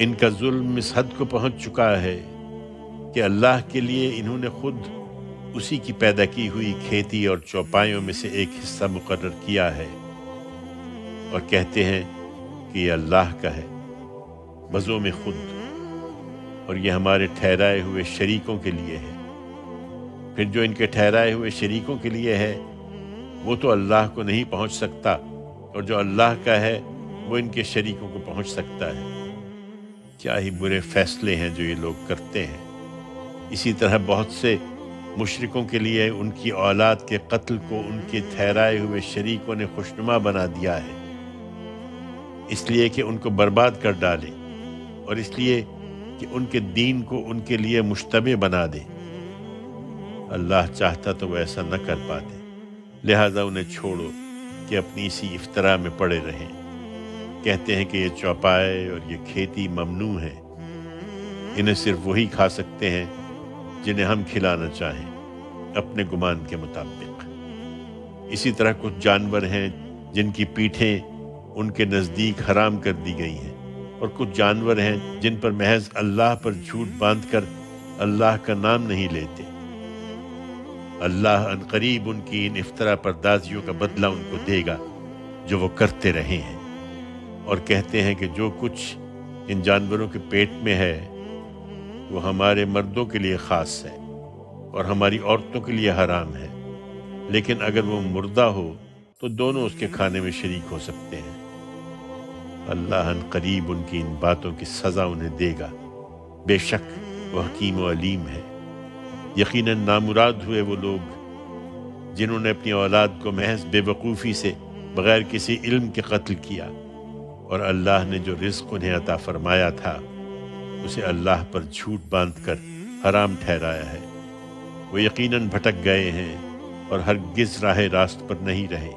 ان کا ظلم اس حد کو پہنچ چکا ہے کہ اللہ کے لیے انہوں نے خود اسی کی پیدا کی ہوئی کھیتی اور چوپایوں میں سے ایک حصہ مقرر کیا ہے اور کہتے ہیں کہ یہ اللہ کا ہے بزوم خود، اور یہ ہمارے ٹھہرائے ہوئے شریکوں کے لیے ہے۔ پھر جو ان کے ٹھہرائے ہوئے شریکوں کے لیے ہے وہ تو اللہ کو نہیں پہنچ سکتا، اور جو اللہ کا ہے وہ ان کے شریکوں کو پہنچ سکتا ہے۔ کیا ہی برے فیصلے ہیں جو یہ لوگ کرتے ہیں۔ اسی طرح بہت سے مشرکوں کے لیے ان کی اولاد کے قتل کو ان کے ٹھہرائے ہوئے شریکوں نے خوشنما بنا دیا ہے، اس لیے کہ ان کو برباد کر ڈالے، اور اس لیے کہ ان کے دین کو ان کے لیے مشتبہ بنا دے۔ اللہ چاہتا تو وہ ایسا نہ کر پاتے، لہٰذا انہیں چھوڑو کہ اپنی اسی افطرا میں پڑے رہیں۔ کہتے ہیں کہ یہ چوپائے اور یہ کھیتی ممنوع ہے، انہیں صرف وہی کھا سکتے ہیں جنہیں ہم کھلانا چاہیں اپنے گمان کے مطابق۔ اسی طرح کچھ جانور ہیں جن کی پیٹھیں ان کے نزدیک حرام کر دی گئی ہیں، اور کچھ جانور ہیں جن پر محض اللہ پر جھوٹ باندھ کر اللہ کا نام نہیں لیتے۔ اللہ ان قریب ان کی ان افطرا پردازیوں کا بدلہ ان کو دے گا جو وہ کرتے رہے ہیں۔ اور کہتے ہیں کہ جو کچھ ان جانوروں کے پیٹ میں ہے وہ ہمارے مردوں کے لیے خاص ہے اور ہماری عورتوں کے لیے حرام ہے، لیکن اگر وہ مردہ ہو تو دونوں اس کے کھانے میں شریک ہو سکتے ہیں۔ اللہ ان قریب ان کی ان باتوں کی سزا انہیں دے گا، بے شک وہ حکیم و علیم ہے۔ یقیناً نامراد ہوئے وہ لوگ جنہوں نے اپنی اولاد کو محض بے وقوفی سے بغیر کسی علم کے قتل کیا، اور اللہ نے جو رزق انہیں عطا فرمایا تھا اسے اللہ پر جھوٹ باندھ کر حرام ٹھہرایا ہے۔ وہ یقیناً بھٹک گئے ہیں اور ہرگز راہ راست پر نہیں رہے۔